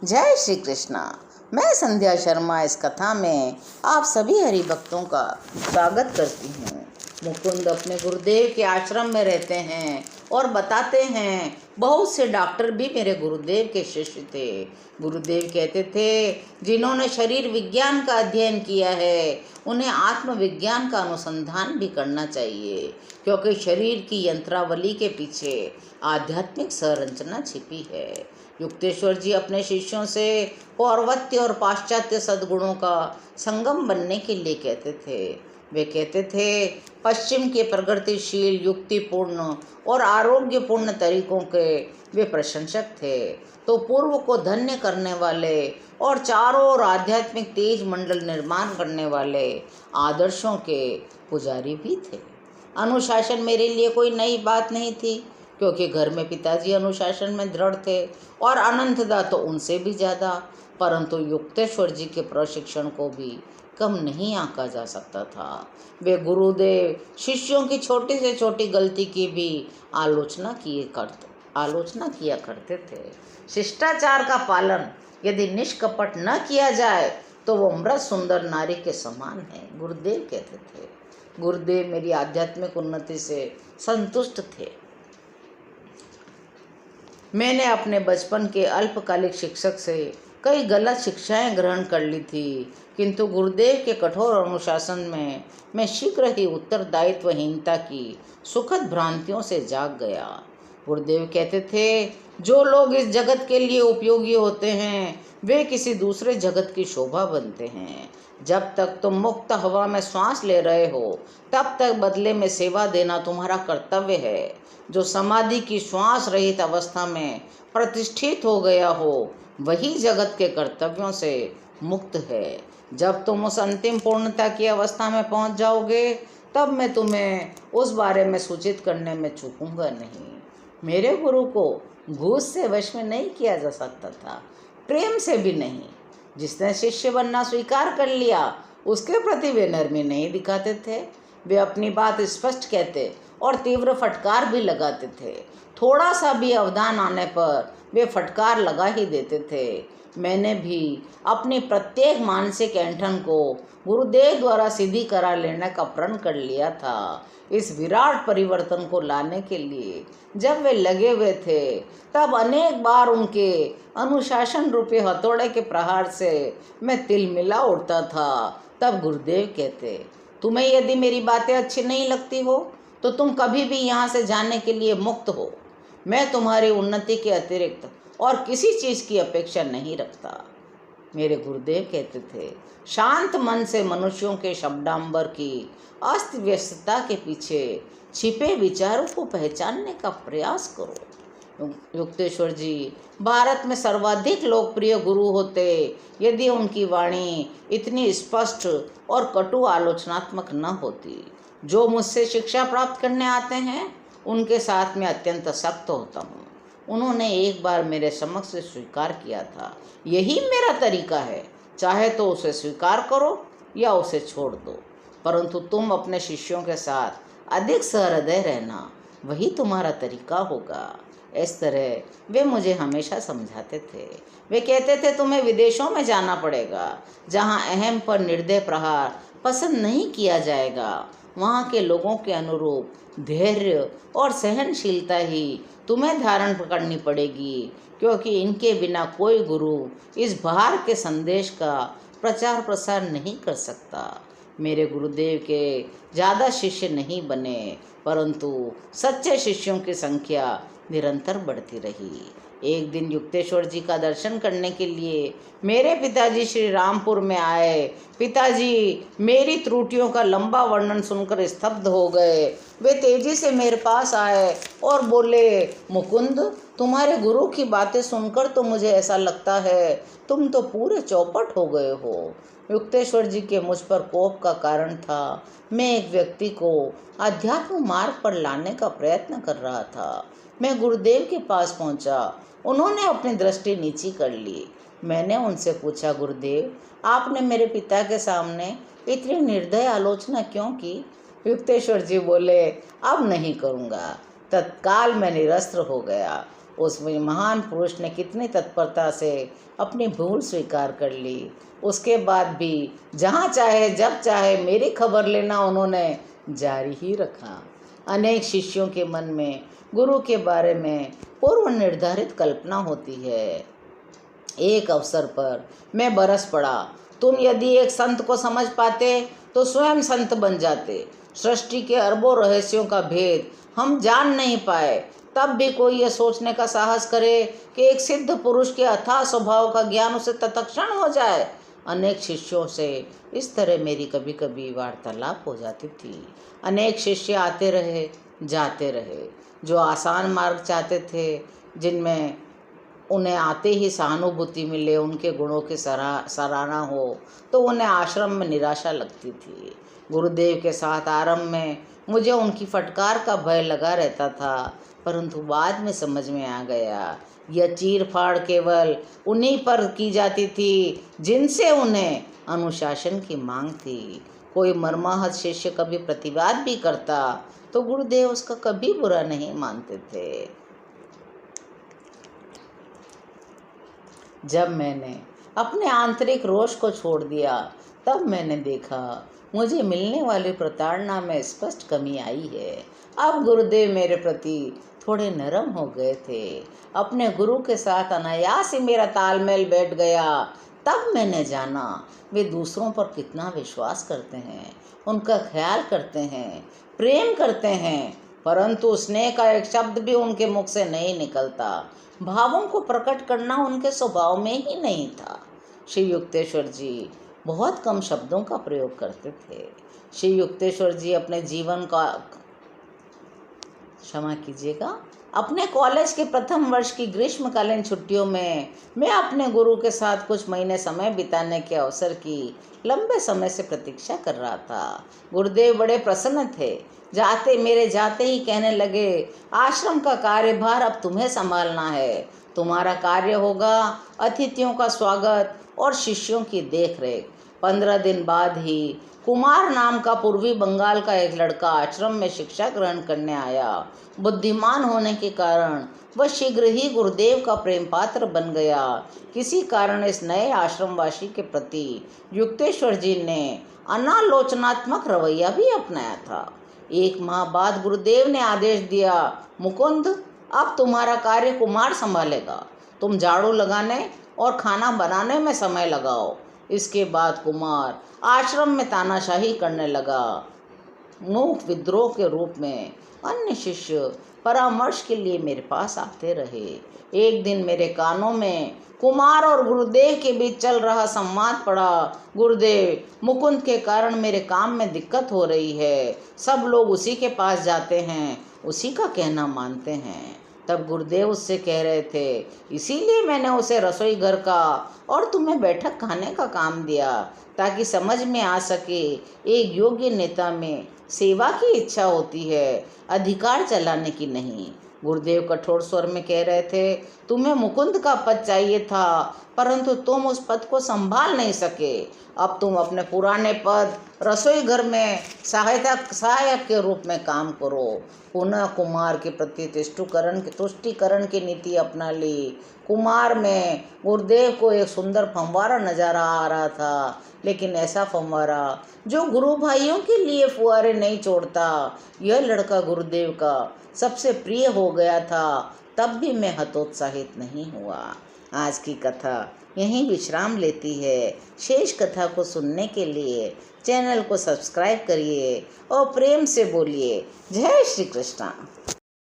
जय श्री कृष्णा। मैं संध्या शर्मा इस कथा में आप सभी हरि भक्तों का स्वागत करती हूँ। मुकुंद अपने गुरुदेव के आश्रम में रहते हैं और बताते हैं, बहुत से डॉक्टर भी मेरे गुरुदेव के शिष्य थे। गुरुदेव कहते थे, जिन्होंने शरीर विज्ञान का अध्ययन किया है उन्हें आत्मविज्ञान का अनुसंधान भी करना चाहिए, क्योंकि शरीर की यंत्रावली के पीछे आध्यात्मिक संरचना छिपी है। युक्तेश्वर जी अपने शिष्यों से पौर्वत्य और पाश्चात्य सद्गुणों का संगम बनने के लिए कहते थे। वे कहते थे, पश्चिम के प्रगतिशील, युक्तिपूर्ण और आरोग्यपूर्ण तरीकों के वे प्रशंसक थे, तो पूर्व को धन्य करने वाले और चारों ओर आध्यात्मिक तेज मंडल निर्माण करने वाले आदर्शों के पुजारी भी थे। अनुशासन मेरे लिए कोई नई बात नहीं थी, क्योंकि घर में पिताजी अनुशासन में दृढ़ थे और अनंतदा तो उनसे भी ज़्यादा। परंतु युक्तेश्वर जी के प्रशिक्षण को भी कम नहीं आंका जा सकता था। वे गुरुदेव शिष्यों की छोटी से छोटी गलती की भी आलोचना किया करते थे। शिष्टाचार का पालन यदि निष्कपट न किया जाए तो वो मृत सुंदर नारी के समान है, गुरुदेव कहते थे। गुरुदेव मेरी आध्यात्मिक उन्नति से संतुष्ट थे। मैंने अपने बचपन के अल्पकालिक शिक्षक से कई गलत शिक्षाएं ग्रहण कर ली थी, किंतु गुरुदेव के कठोर अनुशासन में मैं शीघ्र ही उत्तरदायित्वहीनता की सुखद भ्रांतियों से जाग गया। गुरुदेव कहते थे, जो लोग इस जगत के लिए उपयोगी होते हैं वे किसी दूसरे जगत की शोभा बनते हैं। जब तक तुम मुक्त हवा में श्वास ले रहे हो तब तक बदले में सेवा देना तुम्हारा कर्तव्य है। जो समाधि की श्वास रहित अवस्था में प्रतिष्ठित हो गया हो वही जगत के कर्तव्यों से मुक्त है। जब तुम उस अंतिम पूर्णता की अवस्था में पहुंच जाओगे तब मैं तुम्हें उस बारे में सूचित करने में चूकूंगा नहीं। मेरे गुरु को घूस से वश में नहीं किया जा सकता था, प्रेम से भी नहीं। जिसने शिष्य बनना स्वीकार कर लिया उसके प्रति वे नरमी नहीं दिखाते थे। वे अपनी बात स्पष्ट कहते और तीव्र फटकार भी लगाते थे। थोड़ा सा भी अवधान आने पर वे फटकार लगा ही देते थे। मैंने भी अपनी प्रत्येक मानसिक ऐंठन को गुरुदेव द्वारा सीधी करा लेने का प्रण कर लिया था। इस विराट परिवर्तन को लाने के लिए जब वे लगे हुए थे तब अनेक बार उनके अनुशासन रूपी हथौड़े के प्रहार से मैं तिलमिला उठता था। तब गुरुदेव कहते, तुम्हें यदि मेरी बातें अच्छी नहीं लगती हो तो तुम कभी भी यहाँ से जाने के लिए मुक्त हो। मैं तुम्हारी उन्नति के अतिरिक्त और किसी चीज़ की अपेक्षा नहीं रखता। मेरे गुरुदेव कहते थे, शांत मन से मनुष्यों के शब्दांबर की अस्त व्यस्तता के पीछे छिपे विचारों को पहचानने का प्रयास करो। युक्तेश्वर जी भारत में सर्वाधिक लोकप्रिय गुरु होते यदि उनकी वाणी इतनी स्पष्ट और कटु आलोचनात्मक न होती। जो मुझसे शिक्षा प्राप्त करने आते हैं उनके साथ में अत्यंत सख्त होता हूँ। उन्होंने एक बार मेरे समक्ष स्वीकार किया था, यही मेरा तरीका है, चाहे तो उसे स्वीकार करो या उसे छोड़ दो, परंतु तुम अपने शिष्यों के साथ अधिक सहृदय रहना, वही तुम्हारा तरीका होगा। इस तरह वे मुझे हमेशा समझाते थे। वे कहते थे, तुम्हें विदेशों में जाना पड़ेगा जहाँ अहम पर निर्दय प्रहार पसंद नहीं किया जाएगा। वहाँ के लोगों के अनुरूप धैर्य और सहनशीलता ही तुम्हें धारण करनी पड़ेगी, क्योंकि इनके बिना कोई गुरु इस बाहर के संदेश का प्रचार प्रसार नहीं कर सकता। मेरे गुरुदेव के ज़्यादा शिष्य नहीं बने, परंतु सच्चे शिष्यों की संख्या निरंतर बढ़ती रही। एक दिन युक्तेश्वर जी का दर्शन करने के लिए मेरे पिताजी श्री रामपुर में आए। पिताजी मेरी त्रुटियों का लंबा वर्णन सुनकर स्तब्ध हो गए। वे तेजी से मेरे पास आए और बोले, मुकुंद, तुम्हारे गुरु की बातें सुनकर तो मुझे ऐसा लगता है तुम तो पूरे चौपट हो गए हो। युक्तेश्वर जी के मुझ पर कोप का कारण था, मैं एक व्यक्ति को आध्यात्म मार्ग पर लाने का प्रयत्न कर रहा था। मैं गुरुदेव के पास पहुंचा। उन्होंने अपनी दृष्टि नीची कर ली। मैंने उनसे पूछा, गुरुदेव, आपने मेरे पिता के सामने इतनी निर्दय आलोचना क्यों की? युक्तेश्वर जी बोले, अब नहीं करूँगा। तत्काल मैं निरस्त्र हो गया। उस महान पुरुष ने कितनी तत्परता से अपनी भूल स्वीकार कर ली। उसके बाद भी जहाँ चाहे जब चाहे मेरी खबर लेना उन्होंने जारी ही रखा। अनेक शिष्यों के मन में गुरु के बारे में पूर्व निर्धारित कल्पना होती है। एक अवसर पर मैं बरस पड़ा, तुम यदि एक संत को समझ पाते तो स्वयं संत बन जाते। सृष्टि के अरबों रहस्यों का भेद हम जान नहीं पाए, तब भी कोई यह सोचने का साहस करे कि एक सिद्ध पुरुष के अथाह स्वभाव का ज्ञान उसे तत्क्षण हो जाए। अनेक शिष्यों से इस तरह मेरी कभी कभी वार्तालाप हो जाती थी। अनेक शिष्य आते रहे जाते रहे, जो आसान मार्ग चाहते थे, जिनमें उन्हें आते ही सहानुभूति मिले, उनके गुणों की सराहना हो, तो उन्हें आश्रम में निराशा लगती थी। गुरुदेव के साथ आरंभ में मुझे उनकी फटकार का भय लगा रहता था, परंतु बाद में समझ में आ गया यह चीर फाड़ केवल उन्हीं पर की जाती थी जिनसे उन्हें अनुशासन की मांग थी। कोई मर्माहत शिष्य कभी प्रतिवाद भी करता तो गुरुदेव उसका कभी बुरा नहीं मानते थे। जब मैंने अपने आंतरिक रोष को छोड़ दिया, तब मैंने देखा मुझे मिलने वाली प्रताड़ना में स्पष्ट कमी आई है। अब गुरुदेव मेरे प्रति थोड़े नरम हो गए थे। अपने गुरु के साथ अनायास ही मेरा तालमेल बैठ गया। तब मैंने जाना वे दूसरों पर कितना विश्वास करते हैं, उनका ख्याल करते हैं, प्रेम करते हैं, परंतु स्नेह का एक शब्द भी उनके मुख से नहीं निकलता। भावों को प्रकट करना उनके स्वभाव में ही नहीं था। श्री युक्तेश्वर जी बहुत कम शब्दों का प्रयोग करते थे। श्री युक्तेश्वर जी अपने जीवन का क्षमा कीजिएगा अपने कॉलेज के प्रथम वर्ष की ग्रीष्मकालीन छुट्टियों में मैं अपने गुरु के साथ कुछ महीने समय बिताने के अवसर की लंबे समय से प्रतीक्षा कर रहा था। गुरुदेव बड़े प्रसन्न थे। मेरे जाते ही कहने लगे, आश्रम का कार्यभार अब तुम्हें संभालना है। तुम्हारा कार्य होगा अतिथियों का स्वागत और शिष्यों की देखरेख। 15 दिन बाद ही कुमार नाम का पूर्वी बंगाल का एक लड़का आश्रम में शिक्षा ग्रहण करने आया। बुद्धिमान होने के कारण वह शीघ्र ही गुरुदेव का प्रेम पात्र बन गया। किसी कारण इस नए आश्रमवासी के प्रति युक्तेश्वर जी ने अनालोचनात्मक रवैया भी अपनाया था। 1 माह बाद गुरुदेव ने आदेश दिया, मुकुंद, अब तुम्हारा कार्य कुमार संभालेगा। तुम झाड़ू लगाने और खाना बनाने में समय लगाओ। इसके बाद कुमार आश्रम में तानाशाही करने लगा। मूक विद्रोह के रूप में अन्य शिष्य परामर्श के लिए मेरे पास आते रहे। एक दिन मेरे कानों में कुमार और गुरुदेव के बीच चल रहा संवाद पड़ा। गुरुदेव, मुकुंद के कारण मेरे काम में दिक्कत हो रही है। सब लोग उसी के पास जाते हैं, उसी का कहना मानते हैं। तब गुरुदेव उससे कह रहे थे, इसीलिए मैंने उसे रसोई घर का और तुम्हें बैठक खाने का काम दिया, ताकि समझ में आ सके एक योग्य नेता में सेवा की इच्छा होती है, अधिकार चलाने की नहीं। गुरुदेव कठोर स्वर में कह रहे थे, तुम्हें मुकुंद का पद चाहिए था, परंतु तुम उस पद को संभाल नहीं सके। अब तुम अपने पुराने पद रसोई घर में सहायक के रूप में काम करो। पुनः कुमार के प्रति तुष्टिकरण की नीति अपना ली। कुमार में गुरुदेव को एक सुंदर फंवारा नजर आ रहा था, लेकिन ऐसा फंवारा जो गुरु भाइयों के लिए फुहारे नहीं छोड़ता। यह लड़का गुरुदेव का सबसे प्रिय हो गया था। तब भी मैं हतोत्साहित नहीं हुआ। आज की कथा यहीं विश्राम लेती है। शेष कथा को सुनने के लिए चैनल को सब्सक्राइब करिए और प्रेम से बोलिए, जय श्री कृष्ण।